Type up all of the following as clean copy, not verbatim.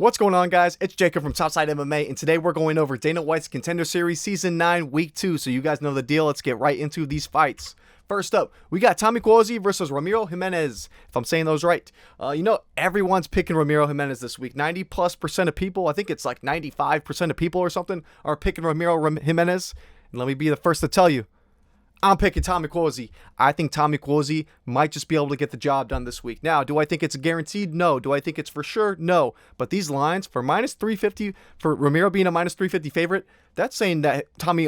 What's going on, guys? It's Jacob from Topside MMA, and today we're going over Dana White's Contender Series Season 9, Week 2. So you guys know the deal. Let's get right into these fights. First up, we got Tommy Cuozzi versus Ramiro Jimenez, if I'm saying those right. Everyone's picking Ramiro Jimenez this week. 90+% of people, I think it's like 95% of people or something, are picking Ramiro Jimenez. And let me be the first to tell you, I'm picking Tommy Cuozzi. I think Tommy Cuozzi might just be able to get the job done this week. Now, do I think it's guaranteed? No. Do I think it's for sure? No. But these lines for minus 350, for Ramiro being a minus 350 favorite, that's saying that Tommy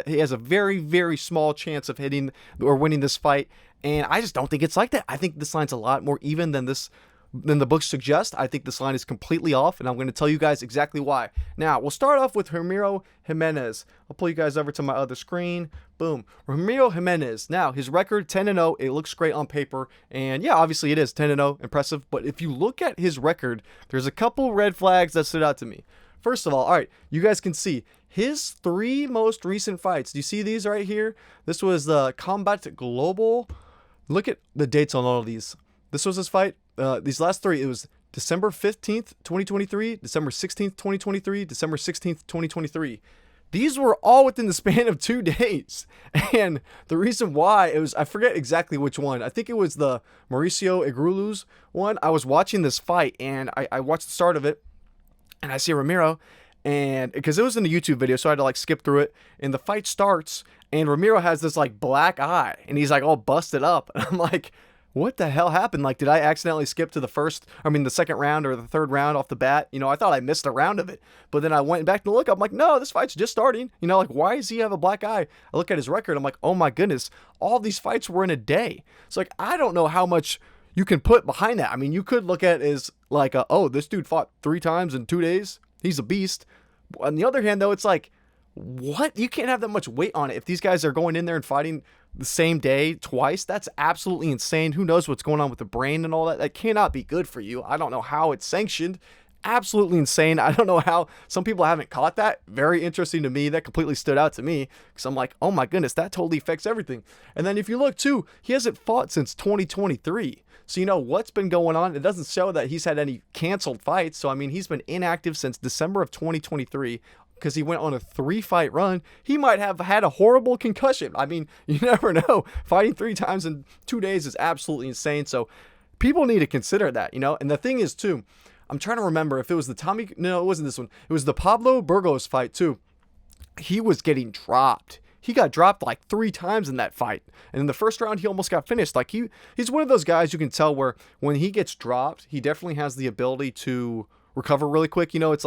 he has a very, very small chance of hitting or winning this fight. And I just don't think it's like that. I think this line's a lot more even than the books suggest. I think this line is completely off, and I'm going to tell you guys exactly why. Now, we'll start off with Ramiro Jimenez. I'll pull you guys over to my other screen. Boom. Ramiro Jimenez. Now, his record, 10-0. It looks great on paper, and yeah, obviously it is 10-0. Impressive, but if you look at his record, there's a couple red flags that stood out to me. First of all right, you guys can see his 3 most recent fights. Do you see these right here? This was the Combat Global. Look at the dates on all of these. This was his fight. These last 3, it was December 15th, 2023, December 16th, 2023, December 16th, 2023. These were all within the span of 2 days. And the reason why, I forget exactly which one. I think it was the Mauricio Igrulu's one. I was watching this fight, and I watched the start of it, and I see Ramiro, and because it was in the YouTube video, so I had to skip through it, and the fight starts, and Ramiro has this black eye, and he's all busted up, and I'm like, what the hell happened? Did I accidentally skip to the second round or the third round off the bat? I thought I missed a round of it. But then I went back to look. I'm like, no, this fight's just starting. Why does he have a black eye? I look at his record. I'm like, oh my goodness, all these fights were in a day. So I don't know how much you can put behind that. You could look at it as oh, this dude fought 3 times in 2 days. He's a beast. On the other hand, though, it's what? You can't have that much weight on it. If these guys are going in there and fighting the same day twice, that's absolutely insane. Who knows what's going on with the brain and all that? That cannot be good for you. I don't know how it's sanctioned. Absolutely insane. I don't know how some people haven't caught that. Very interesting to me. That completely stood out to me because I'm like, oh my goodness, that totally affects everything. And then if you look too, he hasn't fought since 2023. So what's been going on? It doesn't show that he's had any canceled fights. So he's been inactive since December of 2023. Because he went on a 3-fight run. He might have had a horrible concussion. You never know. Fighting 3 times in 2 days is absolutely insane. So people need to consider that, And the thing is, too, I'm trying to remember if it was no, it wasn't this one. It was the Pablo Burgos fight, too. He was getting dropped. He got dropped 3 times in that fight. And in the first round, he almost got finished. He's one of those guys you can tell where when he gets dropped, he definitely has the ability to recover really quick. It's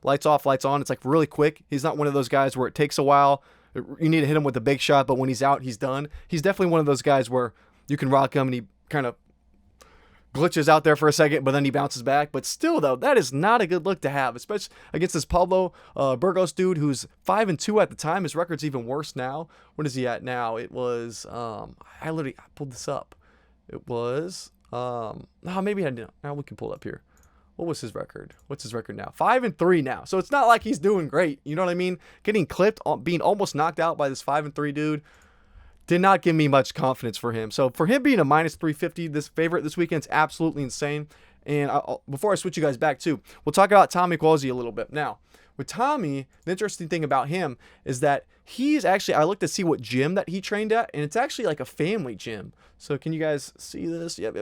lights off, lights on. It's really quick. He's not one of those guys where it takes a while. You need to hit him with a big shot, but when he's out, he's done. He's definitely one of those guys where you can rock him and he kind of glitches out there for a second, but then he bounces back. But still, though, that is not a good look to have, especially against this Pablo Burgos dude who's 5-2 at the time. His record's even worse now. What is he at now? It was, I pulled this up. It was, maybe I didn't. Now we can pull it up here. What was his record? What's his record now? 5-3 now. So it's not like he's doing great. You know what I mean? Getting clipped, being almost knocked out by this 5-3 dude did not give me much confidence for him. So for him being a minus 350, this favorite this weekend's absolutely insane. And before I switch you guys back too, we'll talk about Tommy Cuozzi a little bit. Now, with Tommy, the interesting thing about him is that he's actually, I looked to see what gym that he trained at, and it's actually a family gym. So can you guys see this? Yep.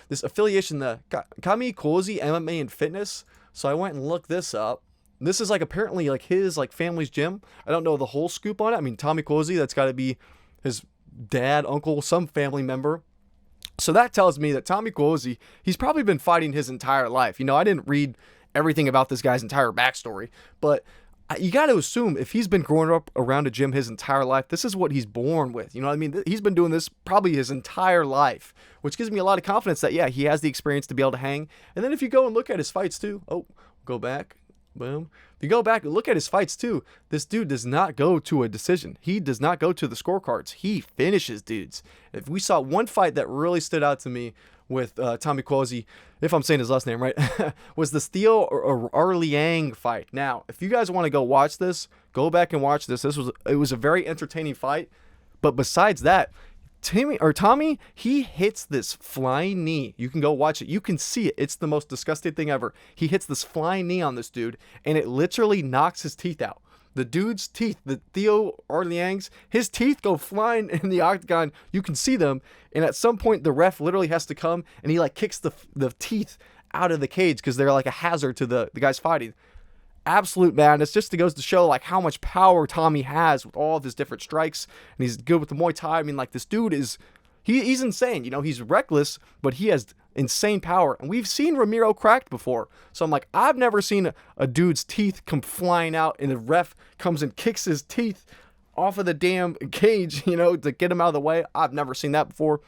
This affiliation, the Kami Cuozzi MMA and Fitness. So I went and looked this up. This is apparently his family's gym. I don't know the whole scoop on it. Tommy Cuozzi, that's got to be his dad, uncle, some family member. So that tells me that Tommy Cuozzi, he's probably been fighting his entire life. I didn't read everything about this guy's entire backstory, but you got to assume if he's been growing up around a gym his entire life, this is what he's born with. You know what I mean? He's been doing this probably his entire life, which gives me a lot of confidence that, yeah, he has the experience to be able to hang. And then if you go and look at his fights too, go back, boom. If you go back and look at his fights too, this dude does not go to a decision. He does not go to the scorecards. He finishes dudes. If we saw one fight that really stood out to me with Tommy Cuozzi, if I'm saying his last name right, was the Steele or Arliang fight. Now, if you guys want to go watch this, go back and watch this. It was a very entertaining fight. But besides that, Tommy, he hits this flying knee. You can go watch it. You can see it. It's the most disgusting thing ever. He hits this flying knee on this dude, and it literally knocks his teeth out. The dude's teeth, the Theo Orleans, his teeth go flying in the octagon. You can see them, and at some point, the ref literally has to come, and he like kicks the teeth out of the cage because they're like a hazard to the guys fighting. Absolute madness. Just goes to show like how much power Tommy has with all of his different strikes, and he's good with the Muay Thai. I mean, like this dude is, he's insane. You know, he's reckless, but he has insane power, and we've seen Ramiro cracked before. So I'm like, I've never seen a dude's teeth come flying out, and the ref comes and kicks his teeth off of the damn cage, you know, to get him out of the way. I've never seen that before.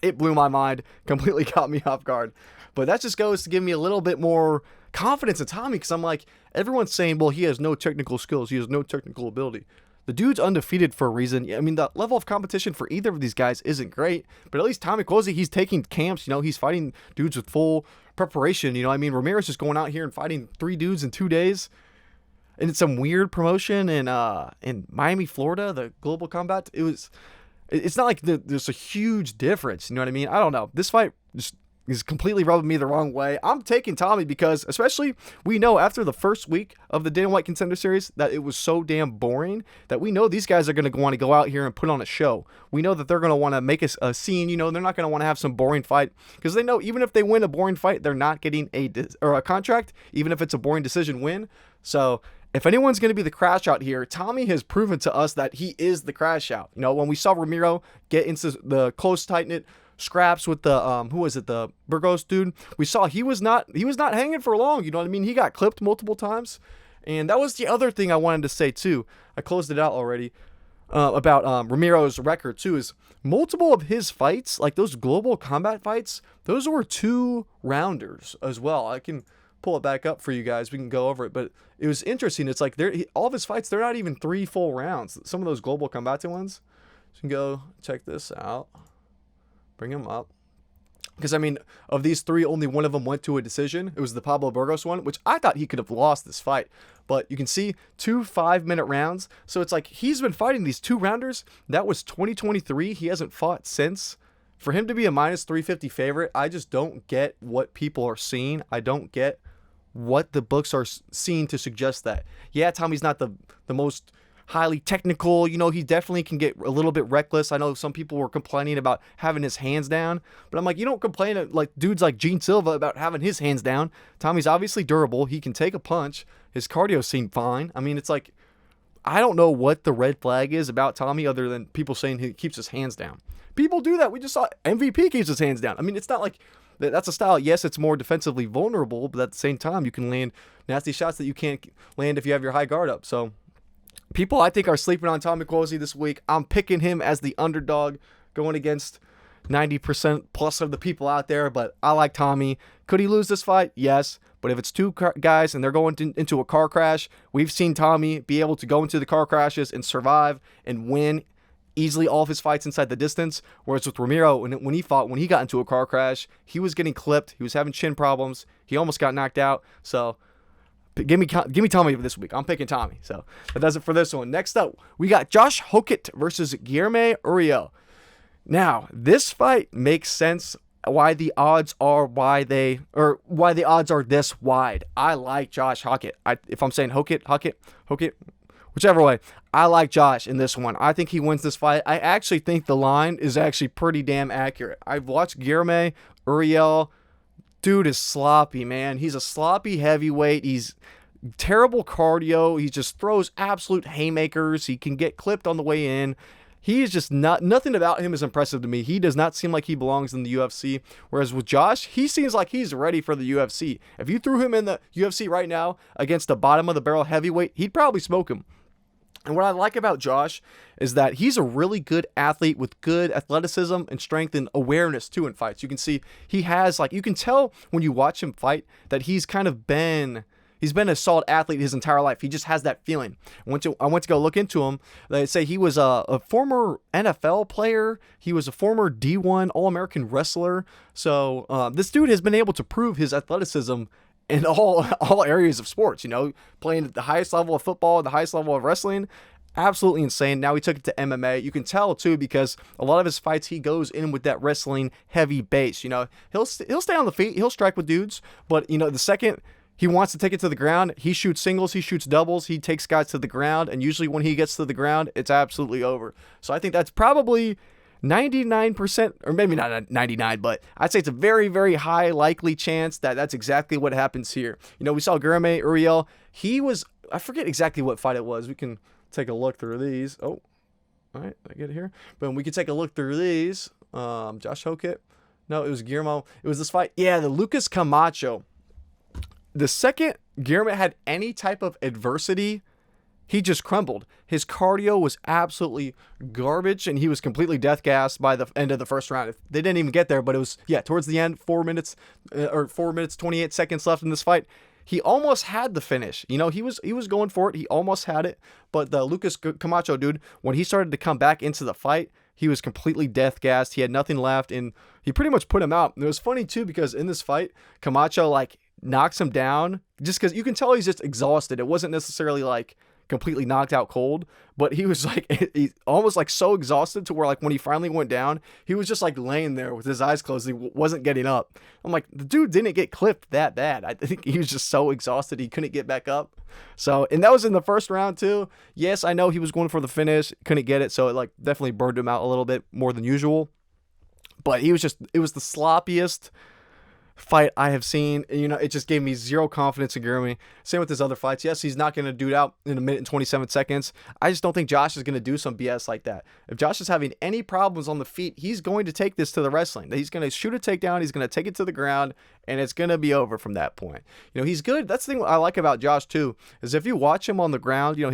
It blew my mind, completely caught me off guard. But that just goes to give me a little bit more confidence in Tommy, because I'm like, everyone's saying, well, he has no technical skills, he has no technical ability. The dude's undefeated for a reason. I mean, the level of competition for either of these guys isn't great, but at least Tommy Cuozzi, he's taking camps, you know, he's fighting dudes with full preparation, you know. I mean, Ramiro's just going out here and fighting 3 dudes in 2 days, and it's some weird promotion in Miami, Florida, the Global Combat. It's not like there's a huge difference, you know what I mean? I don't know. This fight just is completely rubbing me the wrong way. I'm taking Tommy because, especially, we know after the first week of the Dana White Contender Series that it was so damn boring that we know these guys are going to want to go out here and put on a show. We know that they're going to want to make a scene. You know, they're not going to want to have some boring fight, because they know even if they win a boring fight, they're not getting a contract, even if it's a boring decision win. So if anyone's going to be the crash out here, Tommy has proven to us that he is the crash out. You know, when we saw Ramiro get into the close, tight-knit scraps with the the Burgos dude, we saw he was not hanging for long, you know what I mean? He got clipped multiple times. And that was the other thing I wanted to say too. I closed it out already about Ramiro's record too, is multiple of his fights, like those global combat fights, those were 2 rounders as well. I can pull it back up for you guys, we can go over it, but it was interesting. It's like all of his fights, they're not even 3 full rounds. Some of those global combat ones, you can go check this out. Bring him up. Because, I mean, of these 3, only one of them went to a decision. It was the Pablo Burgos one, which I thought he could have lost this fight. But you can see 2 5-minute rounds. So it's like he's been fighting these 2-rounders. That was 2023. He hasn't fought since. For him to be a minus 350 favorite, I just don't get what people are seeing. I don't get what the books are seeing to suggest that. Yeah, Tommy's not the most highly technical, you know, he definitely can get a little bit reckless. I know some people were complaining about having his hands down, but I'm like, you don't complain like dudes like Gene Silva about having his hands down. Tommy's obviously durable. He can take a punch. His cardio seemed fine. I mean, it's like, I don't know what the red flag is about Tommy other than people saying he keeps his hands down. People do that. We just saw MVP keeps his hands down. I mean, it's not like that's a style. Yes, it's more defensively vulnerable, but at the same time, you can land nasty shots that you can't land if you have your high guard up. So people, I think, are sleeping on Tommy Cuozzi this week. I'm picking him as the underdog going against 90% plus of the people out there, but I like Tommy. Could he lose this fight? Yes, but if it's 2 guys and they're going into a car crash, we've seen Tommy be able to go into the car crashes and survive and win easily all of his fights inside the distance, whereas with Ramiro, when he got into a car crash, he was getting clipped, he was having chin problems, he almost got knocked out. So give me Tommy this week. I'm picking Tommy. So that does it for this one. Next up, we got Josh Hokit versus Guilherme Uriel. Now, this fight makes sense why the odds are this wide. I like Josh Hokit. If I'm saying Hokit, whichever way, I like Josh in this one. I think he wins this fight. I actually think the line is actually pretty damn accurate. I've watched Guilherme Uriel. Dude is sloppy, man. He's a sloppy heavyweight. He's terrible cardio. He just throws absolute haymakers. He can get clipped on the way in. He is just nothing about him is impressive to me. He does not seem like he belongs in the UFC. Whereas with Josh, he seems like he's ready for the UFC. If you threw him in the UFC right now against a bottom of the barrel heavyweight, he'd probably smoke him. And what I like about Josh is that he's a really good athlete with good athleticism and strength and awareness too in fights. You can see he has, like, you can tell when you watch him fight that he's been a solid athlete his entire life. He just has that feeling. I went to go look into him. They say he was a former NFL player. He was a former D1 All-American wrestler. So this dude has been able to prove his athleticism in all areas of sports, you know, playing at the highest level of football, the highest level of wrestling. absolutely insane. Now he took it to MMA. You can tell too because a lot of his fights he goes in with that wrestling heavy base. You know, he'll stay on the feet, he'll strike with dudes, but you know the second he wants to take it to the ground, he shoots singles, he shoots doubles, he takes guys to the ground, and usually when he gets to the ground, it's absolutely over. So I think that's probably 99%, or maybe not 99, but I'd say it's a very, very high likely chance that that's exactly what happens here. You know, we saw Guilherme, Uriel. I forget exactly what fight it was. We can take a look through these. Oh, all right, I get it here. But we can take a look through these. Josh Hokit. No, it was Guillermo. It was this fight. Yeah, the Lucas Camacho. The second Guilherme had any type of adversity, he just crumbled. His cardio was absolutely garbage, and he was completely death gassed by the end of the first round. They didn't even get there, but it was, towards the end, 4 minutes, 28 seconds left in this fight. He almost had the finish. You know, he was going for it. He almost had it. But the Lucas Camacho dude, when he started to come back into the fight, he was completely death gassed. He had nothing left, and he pretty much put him out. And it was funny, too, because in this fight, Camacho, knocks him down just because you can tell he's just exhausted. It wasn't necessarily completely knocked out cold, but he was he almost so exhausted to where when he finally went down, he was just laying there with his eyes closed. He wasn't getting up. I'm like, the dude didn't get clipped that bad. I think he was just so exhausted he couldn't get back up. So, and that was in the first round too. Yes, I know he was going for the finish, couldn't get it, so it definitely burned him out a little bit more than usual. But it was the sloppiest fight I have seen. You know, it just gave me zero confidence in Guilherme. Same with his other fights. Yes, he's not going to do it out in 1 minute and 27 seconds. I just don't think Josh is going to do some BS like that. If Josh is having any problems on the feet, he's going to take this to the wrestling. He's going to shoot a takedown. He's going to take it to the ground, and it's going to be over from that point. You know, he's good. That's the thing I like about Josh too, is if you watch him on the ground, you know,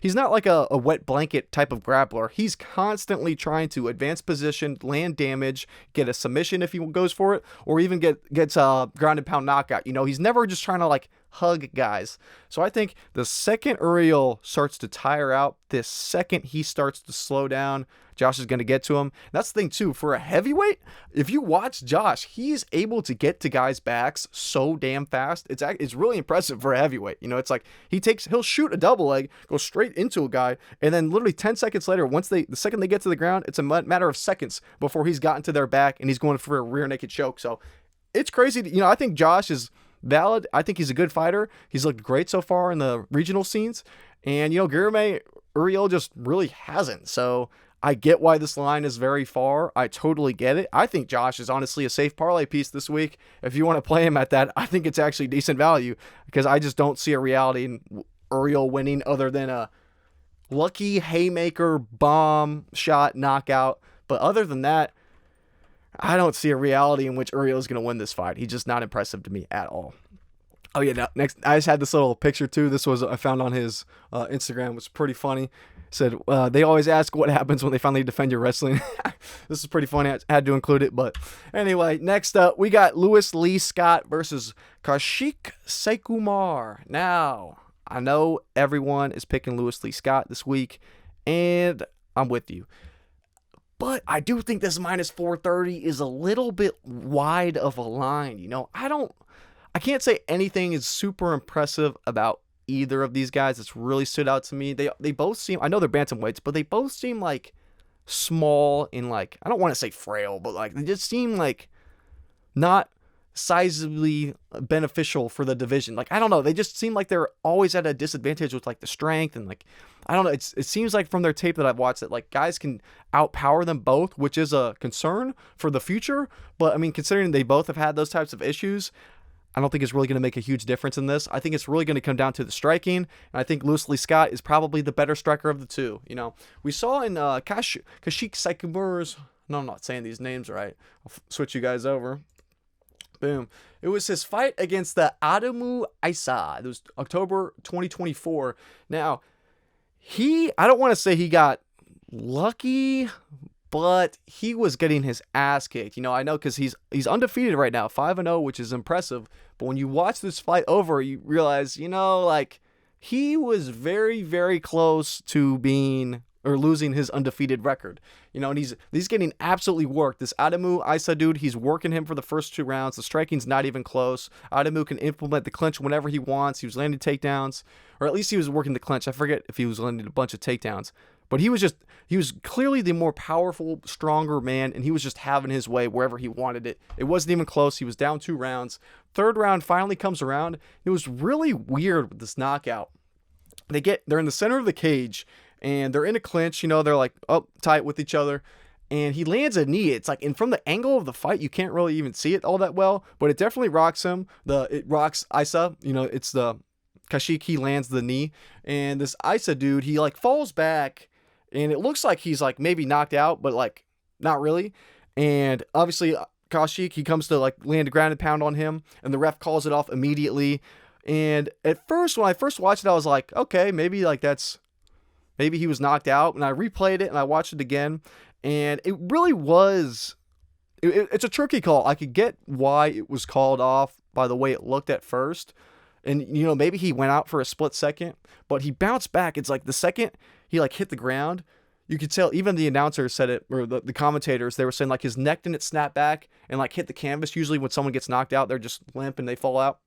he's not like a wet blanket type of grappler. He's constantly trying to advance position, land damage, get a submission if he goes for it, or even gets a ground and pound knockout. You know, he's never just trying to hug guys. So I think the second Uriel starts to tire out, the second he starts to slow down, Josh is going to get to him. that's the thing too, for a heavyweight, if you watch Josh, he's able to get to guys' backs so damn fast. It's really impressive for a heavyweight. You know, it's he'll shoot a double leg, go straight into a guy, and then literally 10 seconds later, the second they get to the ground, it's a matter of seconds before he's gotten to their back and he's going for a rear naked choke. So it's crazy. You know, I think Josh is valid. I think he's a good fighter. He's looked great so far in the regional scenes. And, you know, Guilherme, Uriel just really hasn't. So I get why this line is very far. I totally get it. I think Josh is honestly a safe parlay piece this week. If you want to play him at that, I think it's actually decent value because I just don't see a reality in Uriel winning other than a lucky haymaker, bomb shot, knockout. But other than that, I don't see a reality in which Uriel is going to win this fight. He's just not impressive to me at all. Oh yeah, now, next I just had this little picture too. This was I found on his Instagram. It was pretty funny. It said they always ask what happens when they finally defend your wrestling. This is pretty funny. I had to include it, but anyway. Next up, we got Lewis Lee Scott versus Kaushik Saikumar. Now I know everyone is picking Lewis Lee Scott this week, and I'm with you. But I do think this minus 430 is a little bit wide of a line. You know, I can't say anything is super impressive about either of these guys. It's really stood out to me. They both seem, I know they're bantamweights, but they both seem small and I don't want to say frail, but they just seem not sizably beneficial for the division. I don't know. They just seem like they're always at a disadvantage with the strength and I don't know. It seems like from their tape that I've watched that guys can outpower them both, which is a concern for the future. But I mean, considering they both have had those types of issues, I don't think it's really going to make a huge difference in this. I think it's really going to come down to the striking. And I think Lewis Lee Scott is probably the better striker of the two. You know, we saw in Kaushik Saikumar's, no, I'm not saying these names right. I'll switch you guys over. Boom. It was his fight against the Adamu Isa. It was October 2024. Now, I don't want to say he got lucky, but he was getting his ass kicked. You know, I know because he's undefeated right now, 5-0, which is impressive. But when you watch this fight over, you realize, you know, he was very, very close to being or losing his undefeated record. And he's getting absolutely worked. This Adamu Isa dude, he's working him for the first 2 rounds. The striking's not even close. Adamu can implement the clinch whenever he wants. He was landing takedowns, or at least he was working the clinch. I forget if he was landing a bunch of takedowns. But he was clearly the more powerful, stronger man, and he was just having his way wherever he wanted it. It wasn't even close. He was down 2 rounds. 3rd round finally comes around. It was really weird with this knockout. They're in the center of the cage, and they're in a clinch. They're like up tight with each other, and he lands a knee. It's like, and from the angle of the fight, you can't really even see it all that well, but it definitely rocks him. It rocks Isa. It's the Kaushik. He lands the knee, and this Isa dude, he like falls back. And it looks like he's like maybe knocked out, but like not really. And obviously Kaushik, he comes to like land a ground and pound on him, and the ref calls it off immediately. And at first, when I first watched it, I was like, okay, maybe he was knocked out. And I replayed it and I watched it again, and it really was. It's a tricky call. I could get why it was called off by the way it looked at first. And, maybe he went out for a split second, but he bounced back. It's like the second he like hit the ground, you could tell, even the announcer said it, or the commentators, they were saying like his neck didn't snap back and like hit the canvas. Usually when someone gets knocked out, they're just limp and they fall out.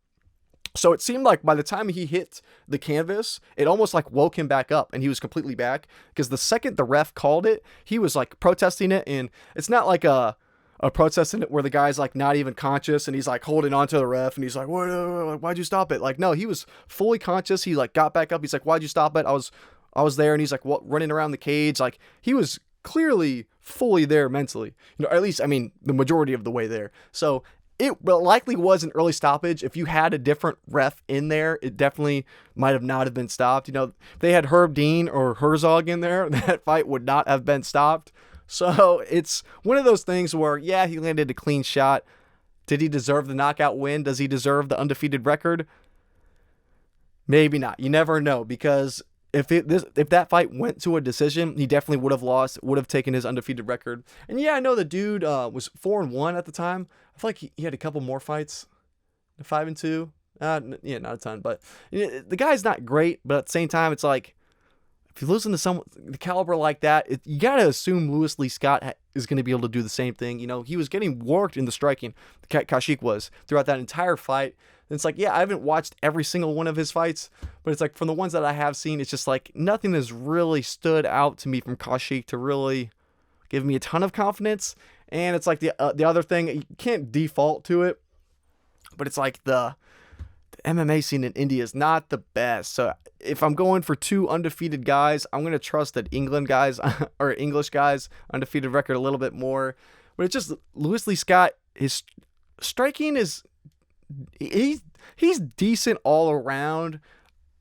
So it seemed like by the time he hit the canvas, it almost like woke him back up and he was completely back, because the second the ref called it, he was like protesting it. And it's not like a protest in it where the guy's like not even conscious and he's like holding on to the ref and he's like, why'd you stop it? Like, no, he was fully conscious. He like got back up. He's like, why'd you stop it? I was there. And he's like, running around the cage. Like, he was clearly fully there mentally, at least, I mean, the majority of the way there. So it likely was an early stoppage. If you had a different ref in there, it definitely might have not have been stopped. If they had Herb Dean or Herzog in there, that fight would not have been stopped. So it's one of those things where, yeah, he landed a clean shot. Did he deserve the knockout win? Does he deserve the undefeated record? Maybe not. You never know, because if that fight went to a decision, he definitely would have lost, would have taken his undefeated record. And yeah, I know the dude was 4-1 at the time. I feel like he had a couple more fights, 5-2. Yeah, not a ton, but the guy's not great. But at the same time, it's like, if you listen to someone the caliber like that, you got to assume Louis Lee Scott is going to be able to do the same thing. He was getting worked in the striking. Kaushik was throughout that entire fight. And it's like, yeah, I haven't watched every single one of his fights, but it's like from the ones that I have seen, it's just like nothing has really stood out to me from Kaushik to really give me a ton of confidence. And it's like the other thing, you can't default to it, but it's like the MMA scene in India is not the best. So if I'm going for 2 undefeated guys, I'm going to trust that England guys or English guys undefeated record a little bit more. But it's just Louis Lee Scott, his striking is, he's decent all around.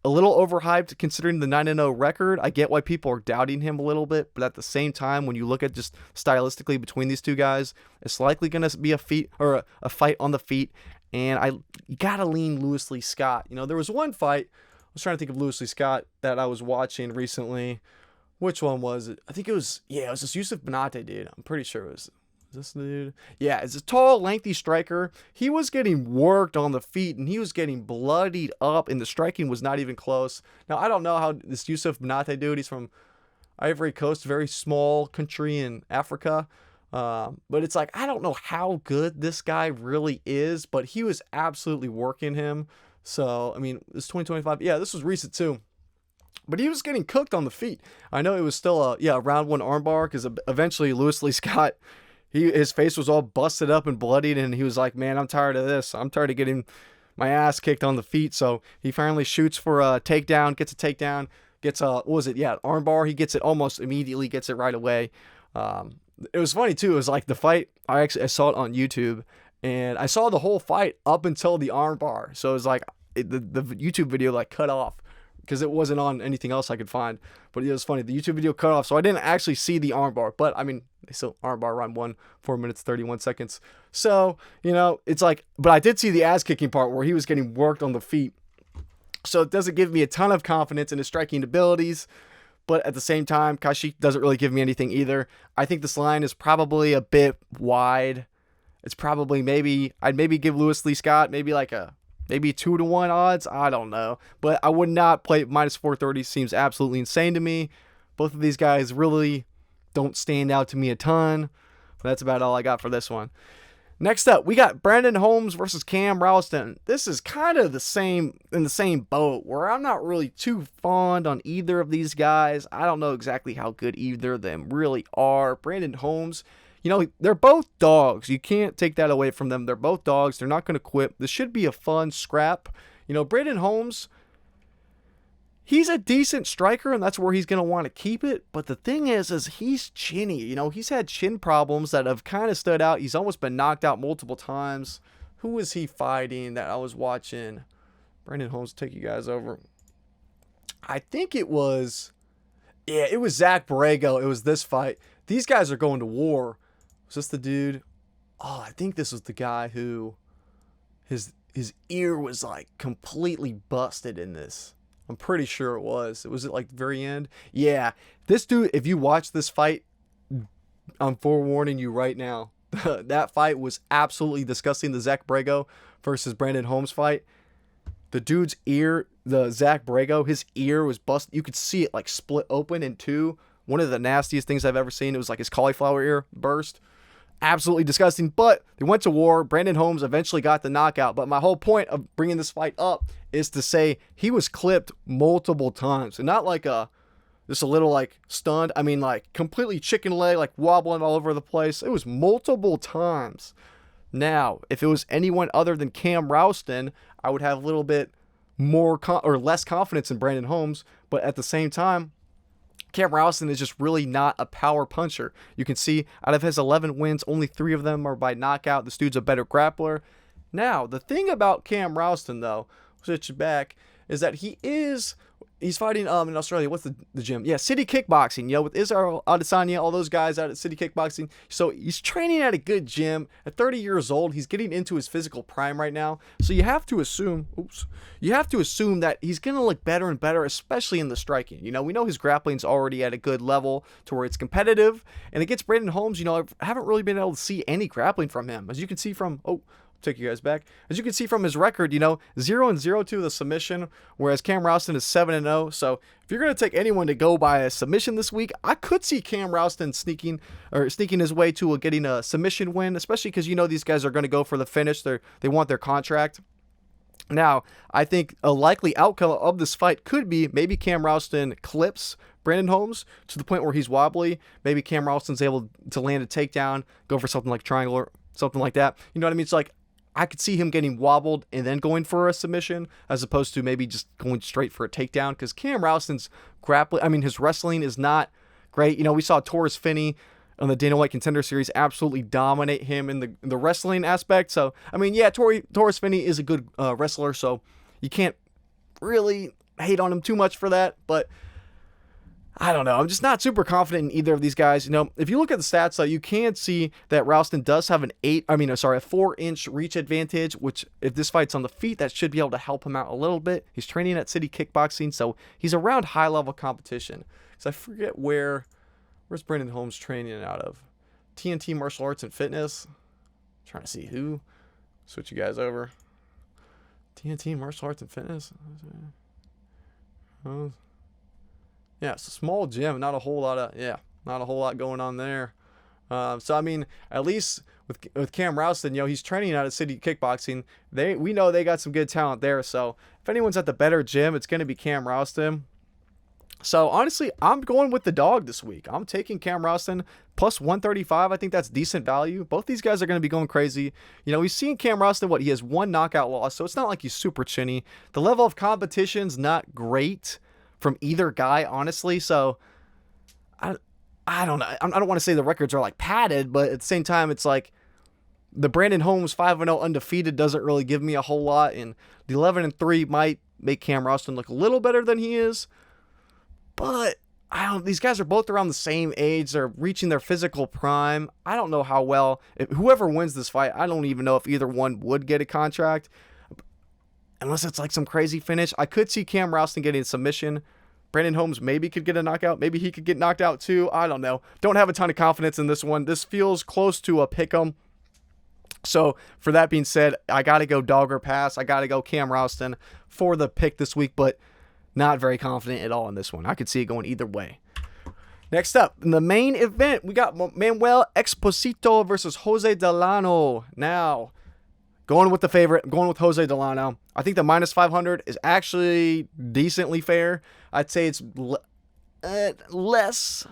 A little overhyped considering the 9-0 record. I get why people are doubting him a little bit, but at the same time, when you look at just stylistically between these two guys, it's likely going to be a fight on the feet. And you gotta lean Louis Lee Scott. There was one fight, I was trying to think of Louis Lee Scott that I was watching recently. Which one was it? I think it was this Yusuf Benate dude. I'm pretty sure it was this dude. Yeah, it's a tall, lengthy striker. He was getting worked on the feet, and he was getting bloodied up, and the striking was not even close. Now, I don't know how this Yusuf Benate dude, he's from Ivory Coast, very small country in Africa. But it's like, I don't know how good this guy really is, but he was absolutely working him. So, I mean, it's 2025. Yeah, this was recent too. But he was getting cooked on the feet. I know it was still a round 1 armbar, because eventually Louis Lee Scott, his face was all busted up and bloodied, and he was like, man, I'm tired of this. I'm tired of getting my ass kicked on the feet. So he finally shoots for a takedown, gets a takedown, gets armbar. He gets it almost immediately, gets it right away. It was funny too. It was like the fight, I saw it on YouTube, and I saw the whole fight up until the armbar. So it was like the YouTube video like cut off, because it wasn't on anything else I could find. But it was funny, the YouTube video cut off, so I didn't actually see the armbar. But I mean, they still armbar round 1, 4 minutes 31 seconds. So it's like, but I did see the ass kicking part where he was getting worked on the feet. So it doesn't give me a ton of confidence in his striking abilities. But at the same time, Kaushik doesn't really give me anything either. I think this line is probably a bit wide. It's probably I'd maybe give Louis Lee Scott maybe 2-1 odds. I don't know. But I would not play minus 430. Seems absolutely insane to me. Both of these guys really don't stand out to me a ton. But that's about all I got for this one. Next up, we got Brandon Holmes versus Cam Rowston. This is kind of in the same boat where I'm not really too fond on either of these guys. I don't know exactly how good either of them really are. Brandon Holmes, they're both dogs. You can't take that away from them. They're both dogs. They're not going to quit. This should be a fun scrap. Brandon Holmes, he's a decent striker, and that's where he's going to want to keep it. But the thing is he's chinny. He's had chin problems that have kind of stood out. He's almost been knocked out multiple times. Who was he fighting that I was watching? Brandon Holmes, take you guys over. I think it was Zach Borrego. It was this fight. These guys are going to war. Was this the dude? Oh, I think this was the guy who his ear was like completely busted in this. I'm pretty sure it was. Was it like the very end? Yeah. This dude, if you watch this fight, I'm forewarning you right now. That fight was absolutely disgusting. The Zach Borrego versus Brandon Holmes fight. The dude's ear, the Zach Borrego, his ear was busted. You could see it like split open in two. One of the nastiest things I've ever seen. It was like his cauliflower ear burst. Absolutely disgusting, but they went to war. Brandon Holmes eventually got the knockout, but my whole point of bringing this fight up is to say he was clipped multiple times, and not like just a little like stunned. I mean like completely chicken leg, like wobbling all over the place. It was multiple times. Now, if it was anyone other than Cam Rowston, I would have a little bit more or less confidence in Brandon Holmes, but at the same time, Cam Rowston is just really not a power puncher. You can see out of his 11 wins, only 3 of them are by knockout. This dude's a better grappler. Now, the thing about Cam Rowston, though, switch it back, is that he's fighting in Australia. What's the gym? Yeah, City Kickboxing, with Israel Adesanya, all those guys out at City Kickboxing. So he's training at a good gym. At 30 years old, he's getting into his physical prime right now. So you have to assume that he's going to look better and better, especially in the striking. We know his grappling's already at a good level to where it's competitive. And against Brandon Holmes, I haven't really been able to see any grappling from him. As you can see from, take you guys back. As you can see from his record, 0-0 to the submission, whereas Cam Rowston is 7-0. So if you're going to take anyone to go by a submission this week, I could see Cam Rowston sneaking his way to getting a submission win, especially because these guys are going to go for the finish. They want their contract. Now, I think a likely outcome of this fight could be maybe Cam Rowston clips Brandon Holmes to the point where he's wobbly. Maybe Cam Rowston's able to land a takedown, go for something like triangle or something like that. You know what I mean? It's like I could see him getting wobbled and then going for a submission as opposed to maybe just going straight for a takedown, because Cam Rowston's his wrestling is not great. We saw Torres Finney on the Dana White Contender Series absolutely dominate him in the wrestling aspect. So, Torres Finney is a good wrestler, so you can't really hate on him too much for that, but I don't know. I'm just not super confident in either of these guys. If you look at the stats, though, you can see that Rowston does have a 4-inch reach advantage, which if this fight's on the feet, that should be able to help him out a little bit. He's training at City Kickboxing, so he's around high-level competition. So I forget where's Brandon Holmes training out of? TNT Martial Arts and Fitness. I'm trying to see who. Switch you guys over. TNT Martial Arts and Fitness. Yeah, it's a small gym, not a whole lot going on there. So at least with Cam Rowston, he's training out at City Kickboxing. We know they got some good talent there. So if anyone's at the better gym, it's going to be Cam Rowston. So honestly, I'm going with the dog this week. I'm taking Cam Rowston plus 135. I think that's decent value. Both these guys are going to be going crazy. We've seen Cam Rowston, he has 1 knockout loss, so it's not like he's super chinny. The level of competition's not great from either guy, honestly. So I don't know. I don't want to say the records are like padded, but at the same time, it's like the Brandon Holmes 5-0 undefeated doesn't really give me a whole lot, and the 11-3 might make Cam Rowston look a little better than he is. But these guys are both around the same age. They're reaching their physical prime. I don't know how well, whoever wins this fight, I don't even know if either one would get a contract. Unless it's like some crazy finish. I could see Cam Rowston getting a submission. Brandon Holmes maybe could get a knockout. Maybe he could get knocked out too. I don't know. Don't have a ton of confidence in this one. This feels close to a pick'em. So for that being said, I got to go dog or pass. I got to go Cam Rowston for the pick this week, but not very confident at all in this one. I could see it going either way. Next up, in the main event, we got Manuel Exposito versus Jose Delano. Now, going with the favorite, I'm going with Jose Delano. I think the minus 500 is actually decently fair. I'd say it's less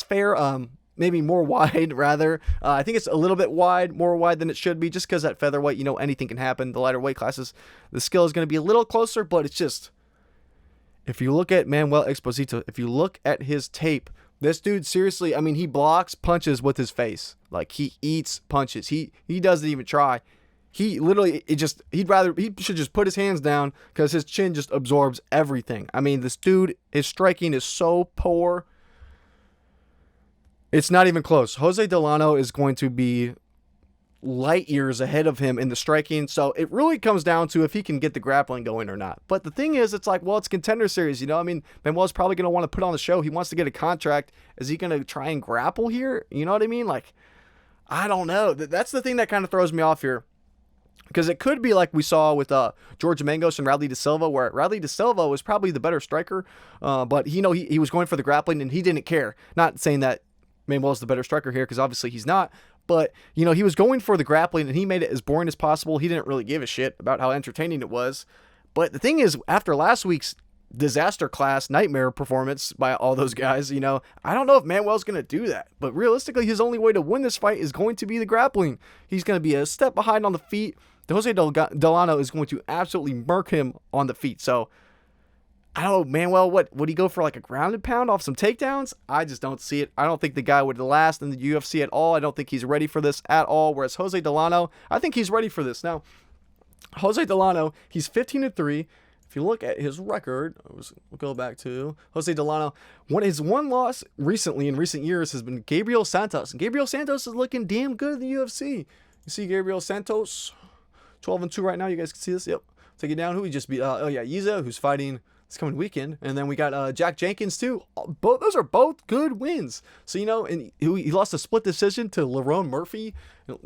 fair, maybe more wide, rather. I think it's a little bit more wide than it should be, just because at featherweight, you know, anything can happen. The lighter weight classes, the skill is going to be a little closer, but it's just, if you look at Manuel Exposito, if you look at his tape, this dude, seriously, I mean, he blocks punches with his face. Like, he eats punches. He doesn't even try. He literally, he should just put his hands down, because his chin just absorbs everything. I mean, this dude, his striking is so poor. It's not even close. Jose Delano is going to be light years ahead of him in the striking, so it really comes down to if he can get the grappling going or not. But the thing is, it's like, well, it's Contender Series, you know? I mean, Manuel's probably going to want to put on the show. He wants to get a contract. Is he going to try and grapple here? You know what I mean? Like, I don't know. That's the thing that kind of throws me off here. Because it could be like we saw with George Mangos and Radley De Silva, where Radley De Silva was probably the better striker, but he was going for the grappling and he didn't care. Not saying that Manuel's the better striker here, because obviously he's not. But, you know, he was going for the grappling and he made it as boring as possible. He didn't really give a shit about how entertaining it was. But the thing is, after last week's disaster class nightmare performance by all those guys, you know, I don't know if Manuel's going to do that. But realistically, his only way to win this fight is going to be the grappling. He's going to be a step behind on the feet. Jose Delano is going to absolutely murk him on the feet. So, I don't know, Manuel, would he go for like a grounded pound off some takedowns? I just don't see it. I don't think the guy would last in the UFC at all. I don't think he's ready for this at all. Whereas Jose Delano, I think he's ready for this. Now, Jose Delano, he's 15-3. If you look at his record, we'll go back to Jose Delano. His one loss recently, in recent years, has been Gabriel Santos. And Gabriel Santos is looking damn good in the UFC. You see Gabriel Santos, 12-2 right now. You guys can see this. Yep. Take it down. Who he just beat? Yiza, who's fighting this coming weekend. And then we got Jack Jenkins too. Those are both good wins. So, you know, and he lost a split decision to Lerone Murphy.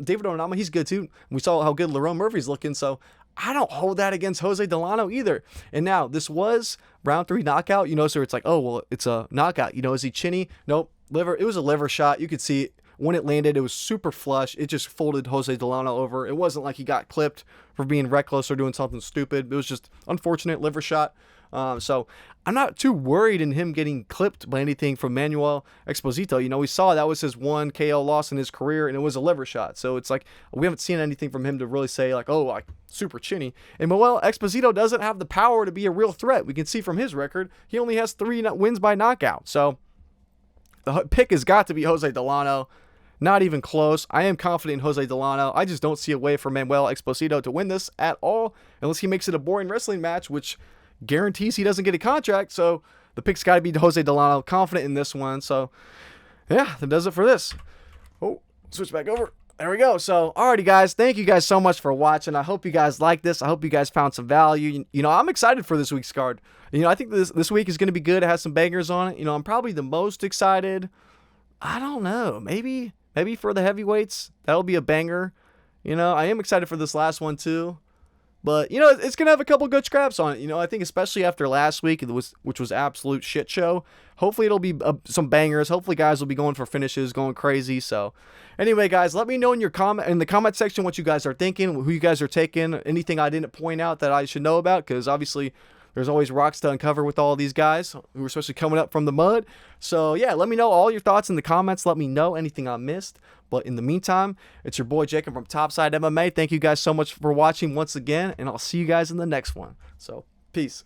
David Onama, he's good too. We saw how good Lerone Murphy's looking. So I don't hold that against Jose Delano either. And now, this was round 3 knockout. You know, so it's like, oh, well, it's a knockout. You know, is he chinny? Nope. Liver. It was a liver shot. You could see it. When it landed, it was super flush. It just folded Jose Delano over. It wasn't like he got clipped for being reckless or doing something stupid. It was just unfortunate liver shot. So I'm not too worried in him getting clipped by anything from Manuel Exposito. You know, we saw that was his one KO loss in his career, and it was a liver shot. So it's like, we haven't seen anything from him to really say like, oh, like super chinny. And Manuel Exposito doesn't have the power to be a real threat. We can see from his record, he only has 3 wins by knockout. So the pick has got to be Jose Delano. Not even close. I am confident in Jose Delano. I just don't see a way for Manuel Exposito to win this at all, unless he makes it a boring wrestling match, which guarantees he doesn't get a contract. So the pick's got to be Jose Delano. Confident in this one. So yeah, that does it for this. Oh, switch back over. There we go. So, alrighty, guys. Thank you guys so much for watching. I hope you guys like this. I hope you guys found some value. You know, I'm excited for this week's card. You know, I think this week is going to be good. It has some bangers on it. You know, I'm probably the most excited. I don't know. Maybe for the heavyweights, that'll be a banger. You know, I am excited for this last one too. But, you know, it's going to have a couple good scraps on it. You know, I think especially after last week, which was absolute shit show. Hopefully it'll be some bangers. Hopefully guys will be going for finishes, going crazy. So, anyway, guys, let me know in the comment section what you guys are thinking, who you guys are taking, anything I didn't point out that I should know about, because obviously there's always rocks to uncover with all these guys who are especially coming up from the mud. So, yeah, let me know all your thoughts in the comments. Let me know anything I missed. But in the meantime, it's your boy Jacob from Topside MMA. Thank you guys so much for watching once again, and I'll see you guys in the next one. So, peace.